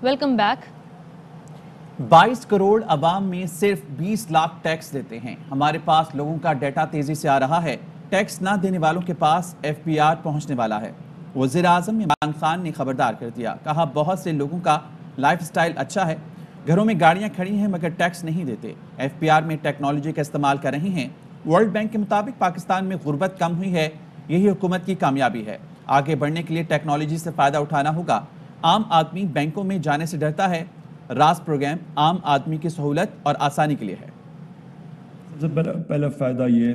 Welcome back. 22 crore عوام میں صرف 20 لاکھ ٹیکس دیتے ہیں۔ ہمارے پاس لوگوں کا ڈیٹا تیزی سے آ رہا ہے۔ ٹیکس نہ دینے والوں کے پاس FBR پہنچنے والا ہے۔ وزیراعظم عمران خان نے خبردار کر دیا، کہا بہت سے لوگوں کا لائف سٹائل اچھا ہے، گھروں میں گاڑیاں کھڑی ہیں مگر ٹیکس نہیں دیتے۔ FBR میں ٹیکنالوجی کا استعمال کر رہی ہیں۔ ورلڈ بینک کے مطابق پاکستان میں غربت کم ہوئی ہے، یہی حکومت کی کامیابی ہے۔ آگے بڑھنے کے لیے ٹیکنالوجی سے فائدہ اٹھانا ہوگا۔ عام آدمی بینکوں میں جانے سے ڈرتا ہے۔ راز پروگرام عام آدمی کی سہولت اور آسانی کے لیے ہے۔ سب سے پہلا فائدہ یہ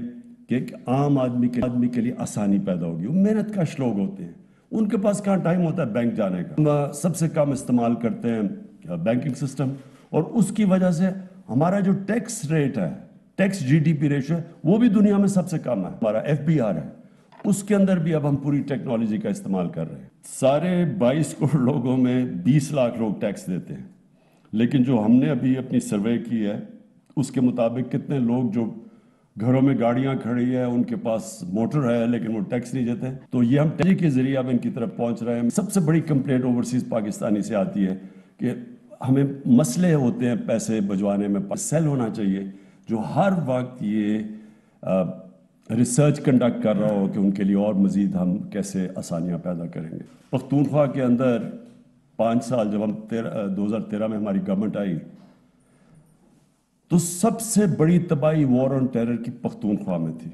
کہ ایک عام آدمی کے لیے آسانی پیدا ہوگی۔ وہ محنت کش لوگ ہوتے ہیں، ان کے پاس کہاں ٹائم ہوتا ہے بینک جانے کا۔ ہم سب سے کم استعمال کرتے ہیں بینکنگ سسٹم، اور اس کی وجہ سے ہمارا جو ٹیکس ریٹ ہے، ٹیکس GDP ریشو ہے، وہ بھی دنیا میں سب سے کم ہے۔ ہمارا FBR ہے، اس کے اندر بھی اب ہم پوری ٹیکنالوجی کا استعمال کر رہے ہیں۔ سارے 22 کروڑ لوگوں میں 20 لاکھ لوگ ٹیکس دیتے ہیں، لیکن جو ہم نے ابھی اپنی سروے کی ہے اس کے مطابق کتنے لوگ جو گھروں میں گاڑیاں کھڑی ہے، ان کے پاس موٹر ہے لیکن وہ ٹیکس نہیں دیتے، تو یہ ہم ٹیکنالوجی کے ذریعے اب ان کی طرف پہنچ رہے ہیں۔ سب سے بڑی کمپلینٹ اوورسیز پاکستانی سے آتی ہے کہ ہمیں مسئلے ہوتے ہیں پیسے بھجوانے میں، سیل ہونا چاہیے جو ہر وقت یہ ریسرچ کنڈکٹ کر رہا ہو کہ ان کے لیے اور مزید ہم کیسے آسانیاں پیدا کریں گے۔ پختونخوا کے اندر 5 سال جب ہم 2013 میں ہماری گورنمنٹ آئی تو سب سے بڑی تباہی وار آن ٹیرر کی پختونخوا میں تھی،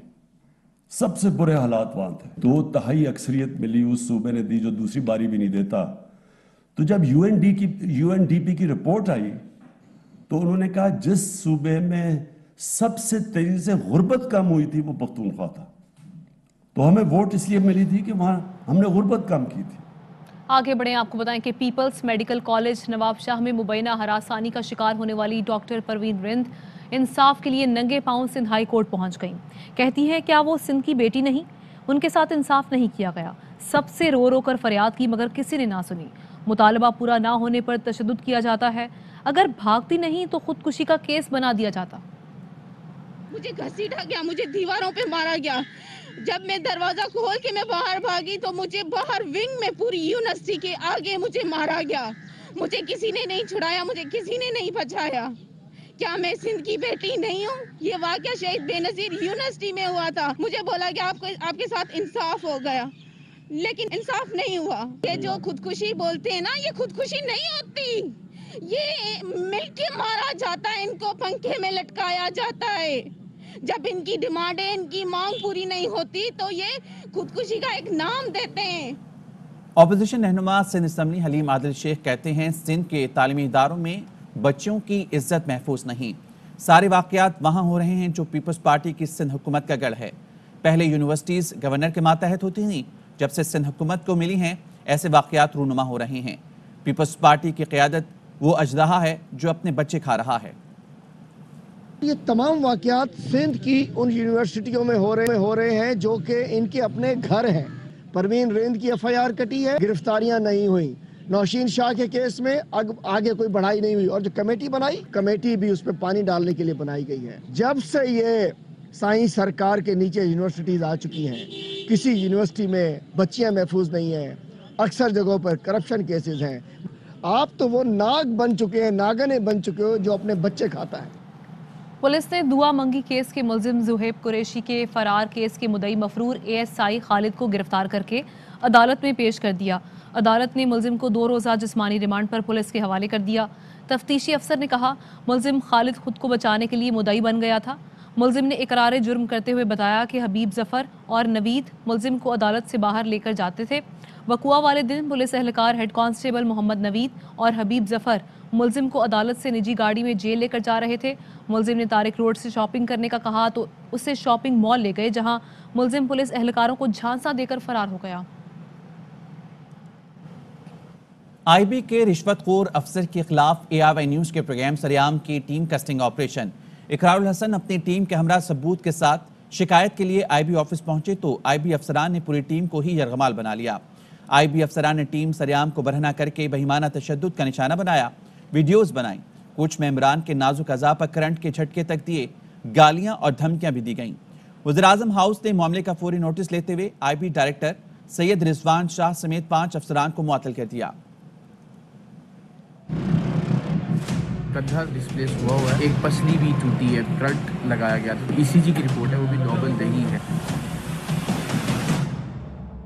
سب سے برے حالات وہاں تھے۔ 2/3 اکثریت ملی اس صوبے نے دی جو دوسری باری بھی نہیں دیتا۔ تو جب UNDP کی رپورٹ آئی تو انہوں نے کہا جس صوبے میں سب سے تیزی سے غربت کم ہوئی تھی وہ پختونخوا تھا، تو ہمیں ووٹ اس لیے ملی تھی کہ وہاں ہم نے غربت کم کی تھی۔ آگے بڑھیں، آپ کو بتائیں کہ پیپلز میڈیکل کالج نواب شاہ میں مبینہ ہراسانی کا شکار ہونے والی ڈاکٹر پروین رند انصاف کے لیے ننگے پاؤں سندھ ہائی کورٹ پہنچ گئیں۔ کہتی ہے کیا وہ سندھ کی بیٹی نہیں؟ ان کے ساتھ انصاف نہیں کیا گیا، سب سے رو رو کر فریاد کی مگر کسی نے نہ سنی۔ مطالبہ پورا نہ ہونے پر تشدد کیا جاتا ہے، اگر بھاگتی نہیں تو خودکشی کا کیس بنا دیا جاتا۔ مجھے گھسیٹا گیا، مجھے دیواروں پہ مارا گیا۔ جب میں دروازہ کھول کے میں باہر بھاگی تو مجھے باہر ونگ میں پوری یونیورسٹی کے آگے مجھے مارا گیا۔ مجھے کسی نے نہیں چھڑایا، مجھے کسی نے نہیں بچایا۔ کیا میں سندھ کی بیٹی نہیں ہوں؟ یہ واقعہ شہید بے نظیر یونیورسٹی میں ہوا تھا۔ مجھے بولا کہ آپ کے ساتھ انصاف ہو گیا، لیکن انصاف نہیں ہوا۔ یہ جو خودکشی بولتے ہیں نا، یہ خودکشی نہیں ہوتی، یہ مل کے مارا جاتا ہے، ان کو پنکھے میں لٹکایا جاتا ہے۔ جب ان کی ڈیمانڈیں، ان کی مانگ پوری نہیں ہوتی تو یہ خودکشی کا ایک نام دیتے ہیں۔ اپوزیشن رہنما سندھ اسمبلی حلیم عادل شیخ کہتے ہیں سندھ کے تعلیمی اداروں میں بچوں کی عزت محفوظ نہیں۔ سارے واقعات وہاں ہو رہے ہیں جو پیپلز پارٹی کی سندھ حکومت کا گڑھ ہے۔ پہلے یونیورسٹیز گورنر کے ماتحت ہوتی تھیں، جب سے سندھ حکومت کو ملی ہیں ایسے واقعات رونما ہو رہے ہیں۔ پیپلز پارٹی کی قیادت وہ اژدہا ہے جو اپنے بچے کھا رہا ہے۔ یہ تمام واقعات سندھ کی ان یونیورسٹیوں میں ہو رہے ہیں جو کہ ان کے اپنے گھر ہیں۔ پروین رند کی FIR کٹی ہے، گرفتاریاں نہیں ہوئیں۔ نوشین شاہ کے کیس میں آگے کوئی بڑھائی نہیں ہوئی، اور جو کمیٹی بنائی، کمیٹی بھی اس پہ پانی ڈالنے کے لیے بنائی گئی ہے۔ جب سے یہ سائیں سرکار کے نیچے یونیورسٹیز آ چکی ہیں، کسی یونیورسٹی میں بچیاں محفوظ نہیں ہیں، اکثر جگہوں پر کرپشن کیسز ہیں۔ آپ تو وہ ناگ بن چکے ہیں، ناگنے بن چکے ہو جو اپنے بچے کھاتا ہے۔ پولیس نے دعا منگی کیس کے ملزم زہیب قریشی کے فرار کیس کے مدعی مفرور ASI خالد کو گرفتار کر کے عدالت میں پیش کر دیا۔ عدالت نے ملزم کو 2 روزہ جسمانی ریمانڈ پر پولیس کے حوالے کر دیا۔ تفتیشی افسر نے کہا ملزم خالد خود کو بچانے کے لیے مدعی بن گیا تھا۔ ملزم نے اقرار جرم کرتے ہوئے بتایا کہ حبیب ظفر اور نوید ملزم کو عدالت سے باہر لے کر جاتے تھے۔ وقوع والے دن پولیس اہلکار ہیڈ کانسٹیبل محمد نوید اور حبیب ظفر ملزم کو عدالت سے نجی گاڑی میں جیل لے کر جا رہے تھے۔ ملزم نے طارق روڈ سے شاپنگ کرنے کا کہا تو اسے شاپنگ مال لے گئے، جہاں ملزم پولیس اہلکاروں کو جھانسا دے کر فرار ہو گیا۔ IB کے رشوت خور افسر کے خلاف ARY نیوز کے پروگرام سریام کی ٹیم کسٹنگ آپریشن۔ اقرار الحسن اپنی ٹیم کے ہمراہ ثبوت کے ساتھ شکایت کے لیے IB آفس پہنچے تو IB افسران نے پوری ٹیم کو ہی یرغمال بنا لیا۔ IB افسران نے ٹیم سریام کو برہنہ کر کے بہیمانہ تشدد کا نشانہ بنایا، ویڈیوز بنائیں، کچھ ممبران کے نازک اعضاء پر کرنٹ کے جھٹکے تک دیے، گالیاں اور دھمکیاں بھی دی گئیں۔ وزیراعظم ہاؤس نے معاملے کا فوری نوٹس لیتے ہوئے IB ڈائریکٹر سید رضوان شاہ سمیت 5 افسران کو معطل کر دیا۔ कंधा डिस्प्लेस हुआ है, एक पसली भी टूटी है, करंट लगाया गया था। ईसीजी की रिपोर्ट है, वो भी नॉर्मल नहीं है।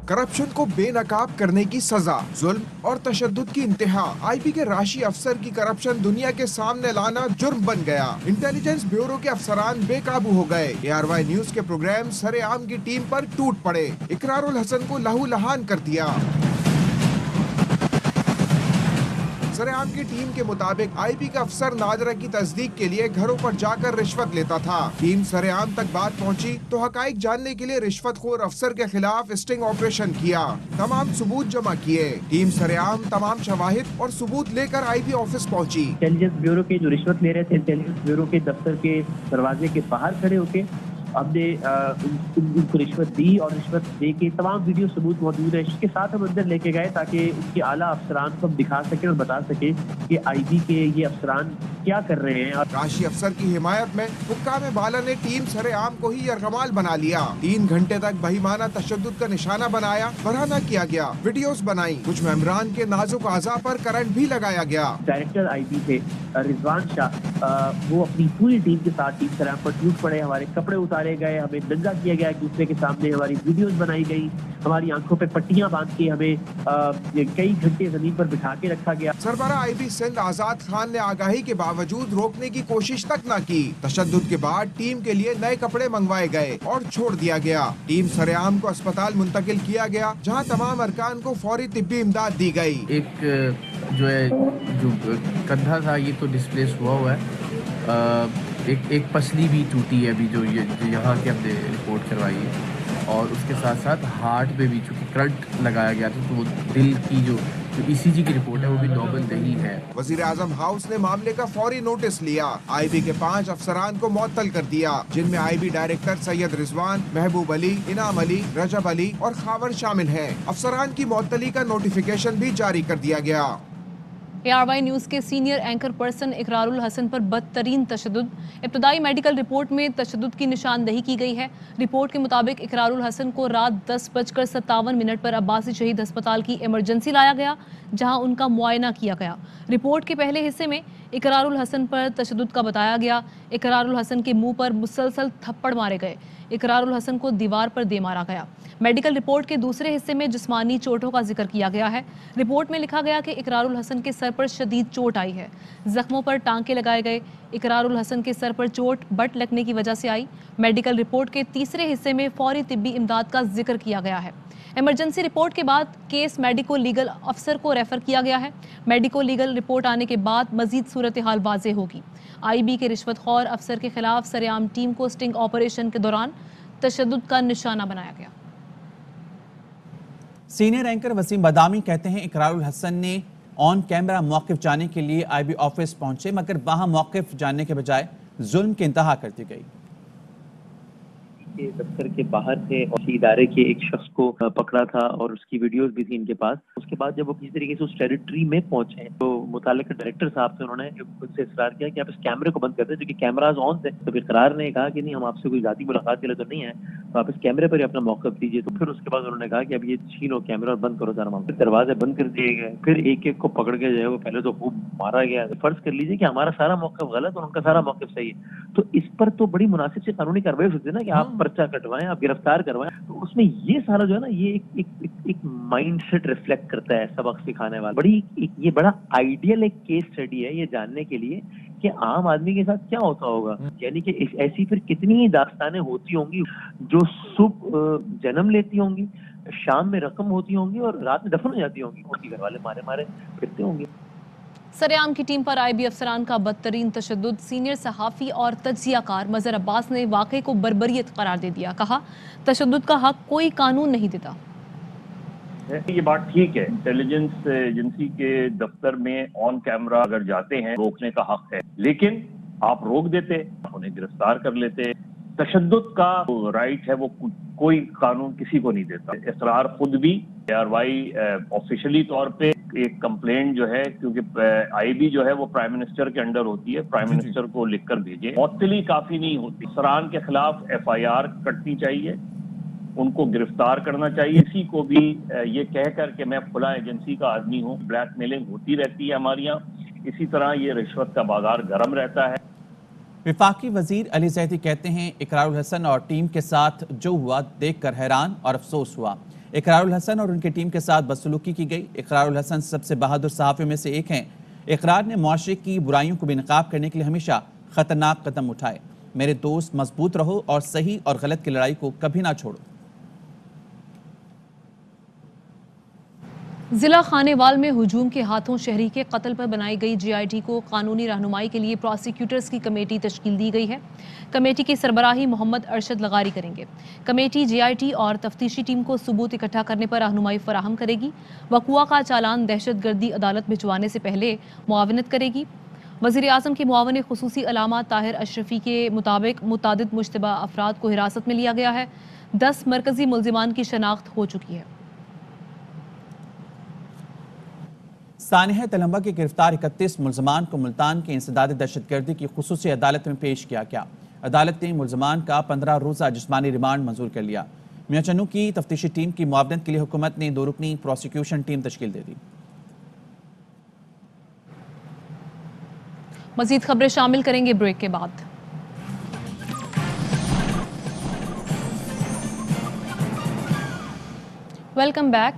करप्शन को बेनकाब करने की सजा, जुल्म और तशद्दुद की इंतहा। आईबी के राशि अफसर की करप्शन दुनिया के सामने लाना जुर्म बन गया। इंटेलिजेंस ब्यूरो के अफसरान बेकाबू हो गए। ARY न्यूज के प्रोग्राम सरेआम की टीम पर टूट पड़े। इकरारुल हसन को लहू लहान कर दिया। सरेआम की टीम के मुताबिक आईबी का अफसर नादरा की तस्दीक के लिए घरों पर जाकर रिश्वत लेता था। टीम सरेआम तक बात पहुंची तो हकाइक जानने के लिए रिश्वतखोर अफसर के खिलाफ स्टिंग ऑपरेशन किया। तमाम सबूत जमा किए। टीम सरेआम तमाम शवाहिद और सबूत लेकर आईबी ऑफिस पहुंची। इंटेलिजेंस ब्यूरो के जो रिश्वत ले रहे थे, इंटेलिजेंस ब्यूरो के दफ्तर के दरवाजे के बाहर खड़े होके हमने उनको रिश्वत दी और रिश्वत दे के तमाम वीडियो सबूत मौजूद है। इसके साथ हम अंदर लेके गए ताकि उनके आला अफसरान को हम दिखा सके और बता सके कि आईबी के ये अफसरान क्या कर रहे हैं। राशि अफसर की हिमायत में हुक्काम बाला ने टीम सरेआम को ही यरगमाल बना लिया। 3 घंटे तक बहिमाना तशद्दुद का निशाना बनाया, बरहना किया गया, वीडियोस बनाई। कुछ मेंबरान के नाजुक आज़ा पर करंट भी लगाया गया। डायरेक्टर आईबी थे रिजवान शाह, वो अपनी पूरी टीम के साथ टीम सरेआम पर टूट पड़े। हमारे कपड़े उतारे गए, हमें नंगा किया गया एक दूसरे के सामने, हमारी वीडियोस बनाई गई, हमारी आंखों पे पट्टियां बांध के हमें कई घंटे जमीन पर बिठा के रखा गया। सरबराह आईबी सिंध आजाद खान ने आगाही के बावजूद रोकने की कोशिश तक न की। तशद्दुद के बाद टीम के लिए नए कपड़े मंगवाए गए और छोड़ दिया गया। टीम सरेआम को अस्पताल मुंतकिल किया गया, जहां तमाम अरकान को फौरी तिब्बी इमदाद दी गई। एक जो कंधा था ये तो डिस्प्लेस हुआ है। एक पसली भी टूटी है अभी जो यहाँ के हमने रिपोर्ट करवाई है, और उसके साथ साथ हार्ट पे भी चूँकि करंट लगाया गया था तो वो दिल की जो ईसीजी की रिपोर्ट है वो भी नॉर्मल नहीं है। वजीर आजम हाउस ने मामले का फौरी नोटिस लिया। आईबी के 5 अफसरान को मुअत्तल कर दिया, जिनमें आईबी डायरेक्टर सैयद रिजवान, महबूब अली, इनाम अली, रजब अली और खावर शामिल हैं। अफसरान की मुअत्तली का नोटिफिकेशन भी जारी कर दिया गया। ARY न्यूज़ के senior anchor person Iqrarul Hassan पर बदतरीन तशद्दुद। इब्तदाई मेडिकल रिपोर्ट में तशद्दुद की निशानदही की गई है। रिपोर्ट के मुताबिक इकरारुल हसन को रात 10:57 पर अब्बासी शहीद अस्पताल की इमरजेंसी लाया गया, जहां उनका मुआयना किया गया। रिपोर्ट के पहले हिस्से में इकरारुल हसन पर तशद्दुद का बताया गया। इकरारुल हसन के मुंह पर मुसलसल थप्पड़ मारे गए। इकरारुल हसन को दीवार पर दे मारा गया। मेडिकल रिपोर्ट के दूसरे हिस्से में जिस्मानी चोटों का जिक्र किया गया है। रिपोर्ट में लिखा गया कि इकरारुल हसन के सर पर शदीद चोट आई है, जख्मों पर टांके लगाए गए। इकरारुल हसन के सर पर चोट बट लगने की वजह से आई। मेडिकल रिपोर्ट के तीसरे हिस्से में फौरी तिब्बी इमदाद का जिक्र किया गया है। इमरजेंसी रिपोर्ट के बाद केस मेडिको लीगल अफसर को रेफर किया गया है। मेडिको लीगल रिपोर्ट आने के बाद मजीद सूरत हाल वाज़ेह होगी। आईबी के रिश्वतखोर अफसर के खिलाफ सरेआम टीम को स्टिंग ऑपरेशन के दौरान तशद्दुद का निशाना बनाया गया। सीनियर एंकर वसीम बदामी कहते हैं इकरारुल हसन ने ऑन कैमरा मौक़िफ़ जाने के लिए आईबी ऑफिस पहुंचे, मगर वहां मौक़िफ़ जानने के बजाय जुल्म की इंतहा कर दी गई। दफ्तर के बाहर थे और इदारे के एक शख्स को पकड़ा था और उसकी वीडियोस भी थी इनके पास। उसके बाद जब वो किसी तरीके से उस टेरिटरी में पहुंचे तो मुतालिका डायरेक्टर साहब से उन्होंने उनसे इसरार किया कि आप इस कैमरे को बंद कर दें, जो कि कैमराज ऑन थे। तो इकरार ने कहा कि नहीं, हम आपसे कोई जाती मुलाकात के लिए तो नहीं है, तो आप इस कैमरे पर ही अपना मौक़िफ़ दीजिए। तो फिर उसके बाद उन्होंने कहा कि अब ये छीनो कैमरा और बंद करो सारा मामला। दरवाजे बंद कर दिए गए, फिर एक एक को पकड़ के जो है वो पहले तो खूब मारा गया। फर्ज कर लीजिए कि हमारा सारा मौक़िफ़ गलत और उनका सारा मौक़िफ़ सही है, तो इस पर तो बड़ी मुनासिब से कानूनी कार्रवाई हो सकती है ना कि आप पर्चा कटवाएं, आप गिरफ्तार करवाएं। तो उसमें ये सारा जो है ना ये एक माइंडसेट रिफ्लेक्ट करता है सबक सिखाने वाला। ये बड़ा आइडियल एक केस स्टडी है ये जानने के लिए कि आम आदमी के साथ क्या होता होगा। यानी कि ऐसी फिर कितनी ही दास्तानें होती होंगी जो सुबह जन्म लेती होंगी, शाम में रकम होती होंगी और रात में दफन हो जाती होंगी। उनके घर वाले मारे मारे फिरते होंगे। सरेआम की टीम पर आईबी अफसरान का बदतरीन तशद्दुद। सीनियर सहाफ़ी और तज्ज़ियाकार मज़हर अब्बास ने वाक़े को बर्बरियत करार दे दिया। कहा, तशद्दुद का हक कोई कानून नहीं देता। ये बात ठीक है, इंटेलिजेंस एजेंसी के दफ्तर में ऑन कैमरा अगर जाते हैं रोकने का हक है, लेकिन आप रोक देते, उन्हें गिरफ्तार कर लेते। तशद्दुद का राइट है वो कोई कानून किसी को नहीं देता। इसरार खुद भी ARY ऑफिशियली तौर पे एक कंप्लेंट जो है, क्योंकि आईबी जो है वो प्राइम मिनिस्टर के अंडर होती है, प्राइम मिनिस्टर को लिखकर भेजे। मुअत्तली काफी नहीं होती, इसरार के खिलाफ FIR कटनी चाहिए, उनको गिरफ्तार करना चाहिए। किसी को भी ये कह कर के मैं खुला एजेंसी का आदमी हूँ, ब्लैकमेलिंग होती रहती है हमारे यहाँ। इसी तरह ये रिश्वत का बाजार गर्म रहता है। वफाकी वजीर अली जैदी कहते हैं इकरारुल हसन और टीम के साथ जो हुआ देखकर हैरान और अफसोस हुआ। इकरारुल हसन और उनकी टीम के साथ बदसलूकी की गई। इकरारुल हसन सबसे बहादुर सहाफ़ियों में से एक हैं। इकरार ने मुआशरे की बुराइयों को बेनकाब करने के लिए हमेशा खतरनाक कदम उठाए। मेरे दोस्त मजबूत रहो और सही और गलत की लड़ाई को कभी ना छोड़ो। जिला खानेवाल में हुजूम के हाथों शहरी के कत्ल पर बनाई गई GIT को कानूनी रहनुमाई के लिए प्रोसिक्यूटर्स की कमेटी तश्कील दी गई है। कमेटी की सरबराही मोहम्मद अरशद लगारी करेंगे। कमेटी GIT और तफ्तीशी टीम को सबूत इकट्ठा करने पर रहनुमाई फराहम करेगी। वकुआ का चालान दहशतगर्दी अदालत भिजवाने से पहले मुआवनत करेगी। वज़ीर आज़म के मुआवन खुसूसी अलामा ताहिर अशरफी के मुताबिक मुतादिद मुश्तबा अफराद को हिरासत में लिया गया है। 10 मरकजी मुल्ज़िमान की शनाख्त हो चुकी है। सानिया तलंबा के गिरफ्तार 31 मुल्ज़मान को मुल्तान के इंसदाद दहशतगर्दी की खुसूसी अदालत में पेश किया गया। अदालत ने मुल्ज़मान का 15 रोज़ा जिस्मानी रिमांड मंजूर कर लिया। मियां चन्नू की तफ्तीशी टीम की मुआवनत के लिए हुकूमत ने 2 रुकनी प्रोसिक्यूशन टीम तश्कील दे दी। मज़ीद खबरें शामिल करेंगे ब्रेक के बाद। Welcome back.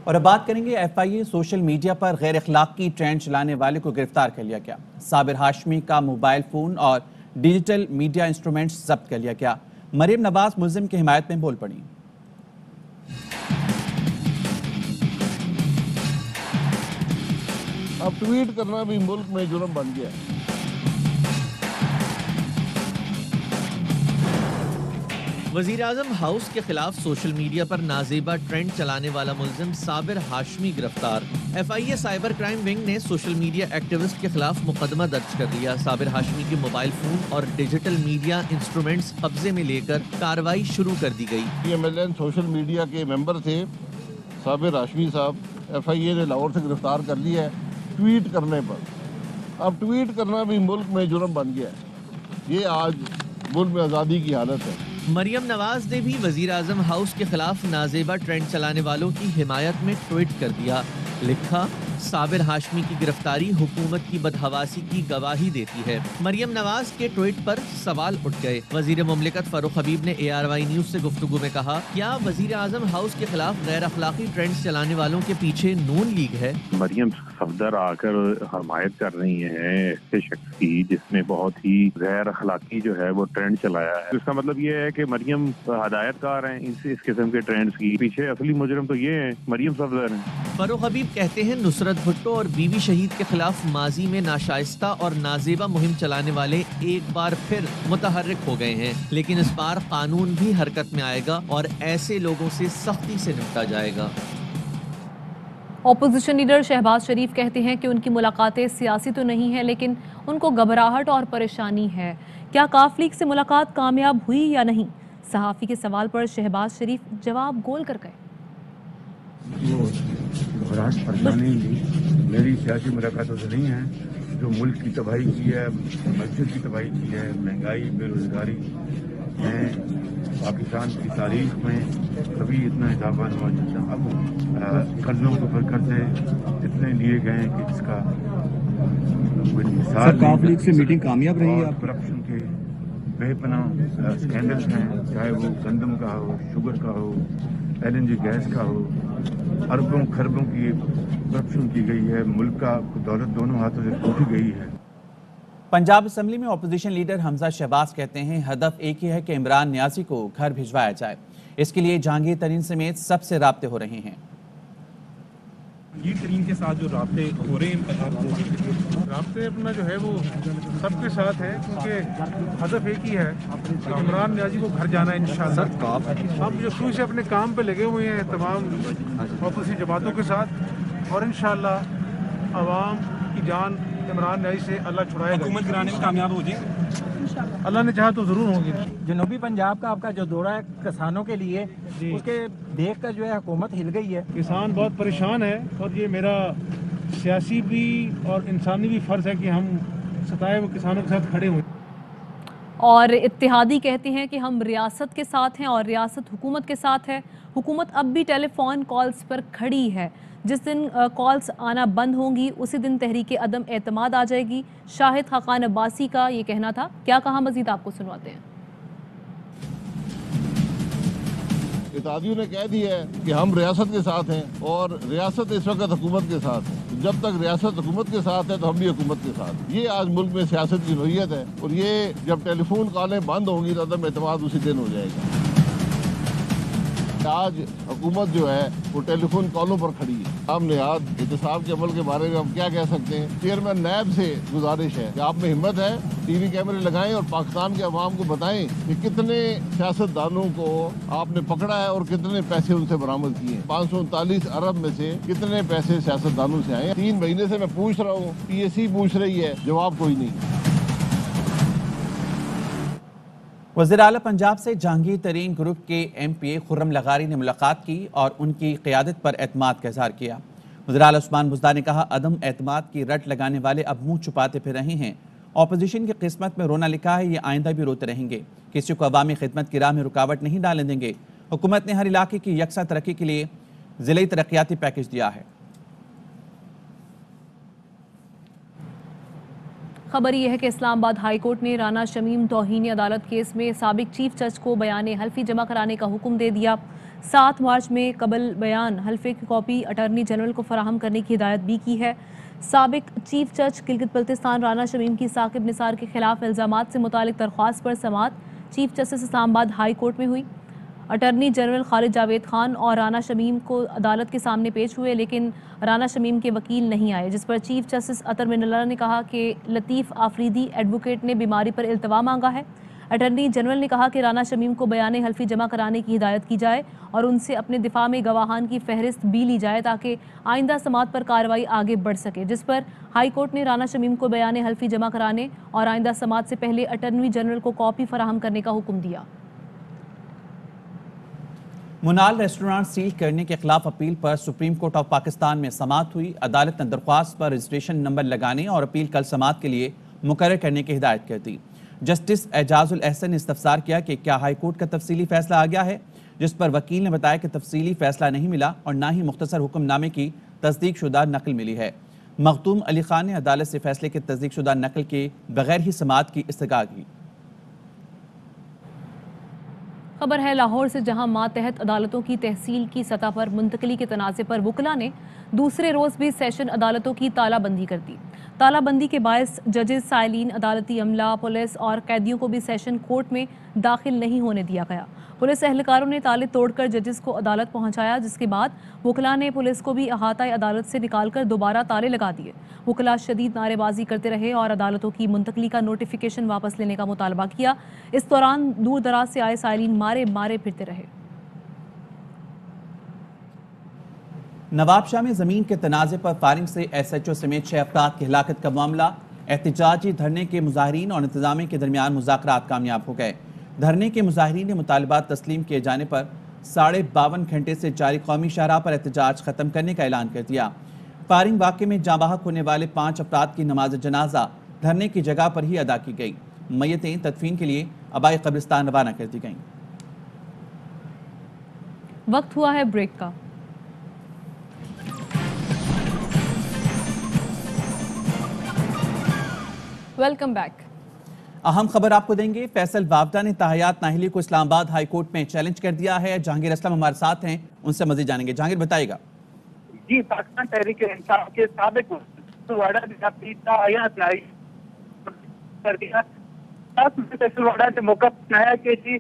और अब बात करेंगे FIA सोशल मीडिया पर गैर अखलाकी ट्रेंड चलाने वाले को गिरफ्तार कर लिया गया। साबिर हाशमी का मोबाइल फ़ोन और डिजिटल मीडिया इंस्ट्रूमेंट्स जब्त कर लिया गया। मरियम नवाज मुल्जिम की हिमायत में बोल पड़ी। अब ट्वीट करना भी मुल्क में जुर्म बन गया है। वज़ीर आज़म हाउस के खिलाफ सोशल मीडिया पर नाजेबा ट्रेंड चलाने वाला मुल्जिम साबिर हाशमी गिरफ्तार। FIA साइबर क्राइम विंग ने सोशल मीडिया एक्टिविस्ट के खिलाफ मुकदमा दर्ज कर लिया। साबिर हाशमी के मोबाइल फोन और डिजिटल मीडिया इंस्ट्रूमेंट्स कब्जे में लेकर कार्रवाई शुरू कर दी गई। MLN सोशल मीडिया के मेंबर थे साबिर हाशमी साहब, FIA ने लाहौर से गिरफ्तार कर लिया है ट्वीट करने पर। अब ट्वीट करना भी मुल्क में जुर्म बन गया है। ये आज मुल्क में आज़ादी की हालत है। मरियम नवाज ने भी वज़ीर आज़म हाउस के खिलाफ नाजेबा ट्रेंड चलाने वालों की हिमायत में ट्वीट कर दिया। लिखा, साबिर हाशमी की गिरफ्तारी हुकूमत की बदहवासी की गवाही देती है। मरियम नवाज के ट्वीट पर सवाल उठ गए। वज़ीर मुमलिकत फारूक हबीब ने ARY न्यूज़ से गुफ्तगू में कहा, क्या वज़ीर आज़म हाउस के खिलाफ गैर अखलाकी ट्रेंड्स चलाने वालों के पीछे नून लीग है? मरियम सफदर आकर हमायत कर रही है ऐसे शख्स की जिसने बहुत ही गैर अखलाकी जो है वो ट्रेंड चलाया है। इसका मतलब ये है कि मरियम हदायतकार हैं इस किस्म के ट्रेंड्स की। पीछे असली मुजरिम तो ये है, मरियम सफदर है। फारूक हबीब कहते हैं, नुसरत भुट्टो और बीवी शहीद के खिलाफ माजी में नाशाइस्ता और नाजेबा मुहिम चलाने वाले एक बार फिर मुतहर्रिक हो गए हैं, लेकिन इस बार कानून भी हरकत में आएगा और ऐसे लोगों से सख्ती से निपटा जाएगा। ऑपोजिशन लीडर शहबाज शरीफ कहते हैं कि उनकी मुलाकातें सियासी तो नहीं है, लेकिन उनको घबराहट और परेशानी है। क्या काफ लीग से मुलाकात कामयाब हुई या नहीं? सहाफ़ी के सवाल पर शहबाज शरीफ जवाब गोल कर गए। घबराहट परेशानी मेरी सियासी मुलाकातों से नहीं है। जो मुल्क की तबाही की है, मस्जिद की तबाही की है, महंगाई, बेरोजगारी है, पाकिस्तान की तारीख में कभी इतना इजाफा नहीं हुआ जितना अब। कर्जों के ऊपर कर्जे इतने लिए गए हैं कि इसका सर, काफ लीग से मीटिंग कामयाब रही है? करप्शन के बेपनाह स्कैंडल्स हैं, चाहे वो गंदम का हो, शुगर का हो, LNG गैस का हो, अरबों खरबों की करप्शन की गई है। मुल्क का दौलत दोनों हाथों से टूटी गई है। पंजाब असम्बली में अपोजिशन लीडर हमजा शहबाज कहते हैं, हदफ एक ही है कि इमरान नियाज़ी को घर भिजवाया जाए। इसके लिए जहांगीर तरीन समेत सबसे राब्ते हो रहे हैं। जहांगीर तरीन के साथ जो राब्ते हो रहे हैं, राब्ते अपना जो है वो सबके साथ है, क्योंकि हदफ एक ही है, इमरान नियाज़ी को घर जाना है इंशाअल्लाह। हम जो शुरू से अपने काम पे लगे हुए हैं तमाम ऑपोजिशन जमातों के साथ, और इंशाअल्लाह अवाम की जान इमरान नियाज़ी से अल्लाह छुड़ाएगा। हुकूमत गिराने में कामयाब हो जाए, अल्लाह ने चाहा तो ज़रूर होंगे। जनूबी पंजाब का आपका जो दौरा है किसानों के लिए, उसके देख कर जो है हुकूमत हिल गई है। किसान बहुत परेशान है, और ये मेरा सियासी भी और इंसानी भी फ़र्ज़ है कि हम सताए हुए किसानों के साथ खड़े हों। और इत्तेहादी कहते हैं कि हम रियासत के साथ हैं और रियासत हुकूमत के साथ है। हुकूमत अब भी टेलीफोन कॉल्स पर खड़ी है। जिस दिन कॉल्स आना बंद होंगी उसी दिन तहरीक अदम एतमाद आ जाएगी। शाहिद खाकान अब्बासी का ये कहना था। क्या कहा मजीद आपको सुनवाते हैं। इत्तेहादियों ने कह दिया है कि हम रियासत के साथ हैं और रियासत इस वक्त हुकूमत के साथ है। जब तक रियासत हुकूमत के साथ है तो हम भी हुकूमत के साथ। ये आज मुल्क में सियासत की नोयत है और ये जब टेलीफोन कॉलें बंद होंगी तो अदम एतमाद उसी दिन हो जाएगा। आज हुकूमत जो है वो टेलीफोन कॉलों पर खड़ी है। हम निहाद एहतसाब के अमल के बारे में हम क्या कह सकते हैं। चेयरमैन नैब से गुजारिश है कि आप में हिम्मत है, टीवी कैमरे लगाएं और पाकिस्तान के अवाम को बताएं कि कितने सियासतदानों को आपने पकड़ा है और कितने पैसे उनसे बरामद किए। 539 अरब में से कितने पैसे सियासतदानों से आए। 3 महीने से मैं पूछ रहा हूँ, PSC पूछ रही है, जवाब कोई नहीं। वज़ीर आला पंजाब से जहांगीर तरीन ग्रुप के MPA खुर्रम लगारी ने मुलाकात की और उनकी क़यादत पर एतमाद का इज़हार किया। वज़ीर आला उस्मान बुज़दार ने कहा, अदम एतमाद की रट लगाने वाले अब मुंह छुपाते फिर रहे हैं। ऑपोजिशन की किस्मत में रोना लिखा है, ये आइंदा भी रोते रहेंगे। किसी को अवामी खिदमत की राह में रुकावट नहीं डालने देंगे। हुकूमत ने हर इलाके की यकसा तरक्की के लिए ज़िले तरक्याती पैकेज दिया है। खबर यह है कि इस्लामाबाद हाई कोर्ट ने राना शमीम तौहीन अदालत केस में साबिक चीफ जज को बयान हल्फी जमा कराने का हुक्म दे दिया। 7 मार्च में कबल बयान हल्फे की कॉपी अटॉर्नी जनरल को फराहम करने की हिदायत भी की है। साबिक चीफ जज गिलगित बल्तिस्तान राना शमीम की साकिब निसार के खिलाफ इल्जामात से मुतालिक दरख्वास्त पर समाअत chief justice Islamabad high court में हुई। अटॉर्नी जनरल खालिद जावेद खान और राना शमीम को अदालत के सामने पेश हुए, लेकिन राना शमीम के वकील नहीं आए, जिस पर चीफ जस्टिस अतर मिनल्ला ने कहा कि लतीफ़ आफरीदी एडवोकेट ने बीमारी पर इल्तवा मांगा है। अटॉर्नी जनरल ने कहा कि राना शमीम को बयान हल्फी जमा कराने की हिदायत की जाए और उनसे अपने दिफा में गवाहान की फहरिस्त भी ली जाए ताकि आइंदा समाअत पर कार्रवाई आगे बढ़ सके, जिस पर हाई कोर्ट ने राना शमीम को बयान हल्फी जमा कराने और आइंदा समाअत से पहले अटॉर्नी जनरल को कॉपी फराहम करने का हुक्म दिया। मुनाल रेस्टोरेंट सील करने के खिलाफ अपील पर सुप्रीम कोर्ट ऑफ पाकिस्तान में समाअत हुई। अदालत ने दरख्वास्त पर रजिस्ट्रेशन नंबर लगाने और अपील कल समाअत के लिए मुकर्रर करने की हिदायत कर दी। जस्टिस एजाजुल अहसन ने इस्तफसार किया कि क्या हाई कोर्ट का तफसीली फैसला आ गया है, जिस पर वकील ने बताया कि तफसीली फैसला नहीं मिला और ना ही मुख्तसर हुक्मनामे की तस्दीक शुदा नकल मिली है। मखदूम अली खान ने अदालत से फैसले के तस्दीक शुदा नकल के बगैर ही समाअत की इस्तगा की। खबर है लाहौर से, जहां मातहत अदालतों की तहसील की सतह पर मुंतकली के तनाज़े पर वकला ने दूसरे रोज़ भी सेशन अदालतों की तालाबंदी कर दी। तालाबंदी के बायस जजेस, साइलिन, अदालती अमला, पुलिस और कैदियों को भी सेशन कोर्ट में दाखिल नहीं होने दिया गया। पुलिस एहलकारों ने ताले तोड़कर जजेस को अदालत पहुंचाया, जिसके बाद वकला ने पुलिस को भी अहाता अदालत से निकालकर दोबारा ताले लगा दिए। वकला शदीद नारेबाजी करते रहे और अदालतों की मुंतकली का नोटिफिकेशन वापस लेने का मुतालबा किया। इस दौरान दूर दराज से आए साइलिन मारे मारे फिरते रहे। नवाबशाह में जमीन के तनाज़े पर फायरिंग से SHO समेत 6 अफराद की हिलाकत का मामला। एहतजाजी धरने के मुजाहिरीन और इंतजामिया के दरमियान मुज़ाकरात कामयाब हो गए। धरने के मुजाहिरीन ने मुतालबात तस्लीम किए जाने पर 52.5 घंटे से जारी कौमी शाहराह पर एहतजाज ख़त्म करने का ऐलान कर दिया। फायरिंग वाक़े में जाँ बहक होने वाले 5 अफराद की नमाज जनाजा धरने की जगह पर ही अदा की गई। मैयतें तदफीन के लिए अबाई कब्रिस्तान रवाना कर दी गईं। वक्त हुआ है ब्रेक का। Welcome back. अहम खबर आपको देंगे। फैसल वावदा ने ताहयात नाहिली को इस्लामाबाद हाई कोर्ट में चैलेंज कर दिया है। जहांगीर असलम हमारे साथ हैं, उनसे मजीद जानेंगे। जहांगीर बताइएगा। जी, पाकिस्तान तहरीक इंसाफ के साबिक वाडा ने अपनी ताहयात नाहिली कर दिया। फैसल वाडा ने मौका अपनाया कि जी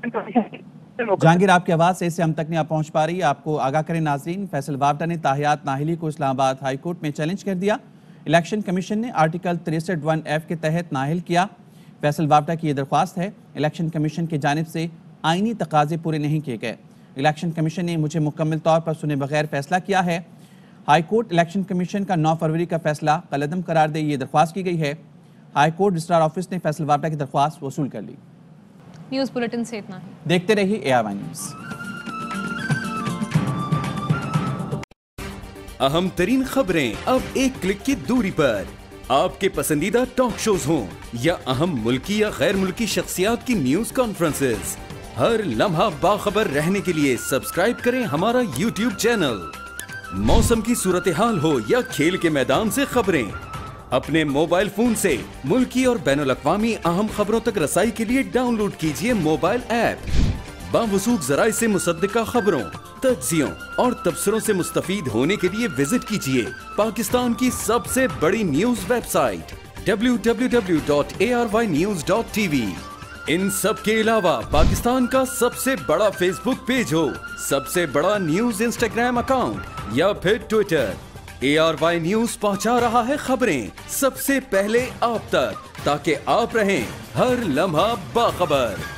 जहांगीर, आपकी आवाज़ से हम तक नहीं आप पहुंच पा रही, आपको आगाह करें नाज़रीन। फैसल वावदा ने ताहयात नाहिली को इस्लामाबाद हाई कोर्ट में चैलेंज कर दिया। इलेक्शन कमीशन ने आर्टिकल 63(1)F के तहत नाहिल किया। फैसल वावदा की यह दरख्वास्त है, इलेक्शन कमीशन की जानिब से आइनी तकाजे पूरे नहीं किए गए। इलेक्शन कमीशन ने मुझे मुकम्मल तौर पर सुने बगैर फैसला किया है। हाई कोर्ट इलेक्शन कमीशन का 9 फरवरी का फैसला कलअदम करार दे ये दरख्वास्त की गई है। हाई कोर्ट रजिस्ट्रार ऑफिस ने फैसल वावदा की दरख्वास्त वसूल कर ली। न्यूज़ बुलेटिन से इतना ही। देखते रहिए ARY न्यूज़। अहम तरीन खबरें अब एक क्लिक की दूरी पर। आपके पसंदीदा टॉक शोज हों या अहम मुल्की या गैर मुल्की शख्सियात की न्यूज कॉन्फ्रेंसेस, हर लम्हा बाखबर रहने के लिए सब्सक्राइब करें हमारा YouTube चैनल। मौसम की सूरत हाल हो या खेल के मैदान से खबरें, अपने मोबाइल फोन से मुल्की और बैनुल-अक़वामी अहम खबरों तक रसाई के लिए डाउनलोड कीजिए मोबाइल ऐप। बावसूख ज़राए से मुसद्दिक़ा खबरों, तज्ज़ियों और तबसरों से मुस्तफ़ीद होने के लिए विजिट कीजिए पाकिस्तान की सबसे बड़ी न्यूज़ वेबसाइट www.arYnews.tv। इन सब के अलावा पाकिस्तान का सबसे बड़ा फेसबुक पेज हो, सबसे बड़ा न्यूज़ इंस्टाग्राम अकाउंट या फिर ट्विटर, ARY न्यूज़ पहुंचा रहा है खबरें सबसे पहले आप तक, ताकि आप रहें हर लम्हा बाखबर।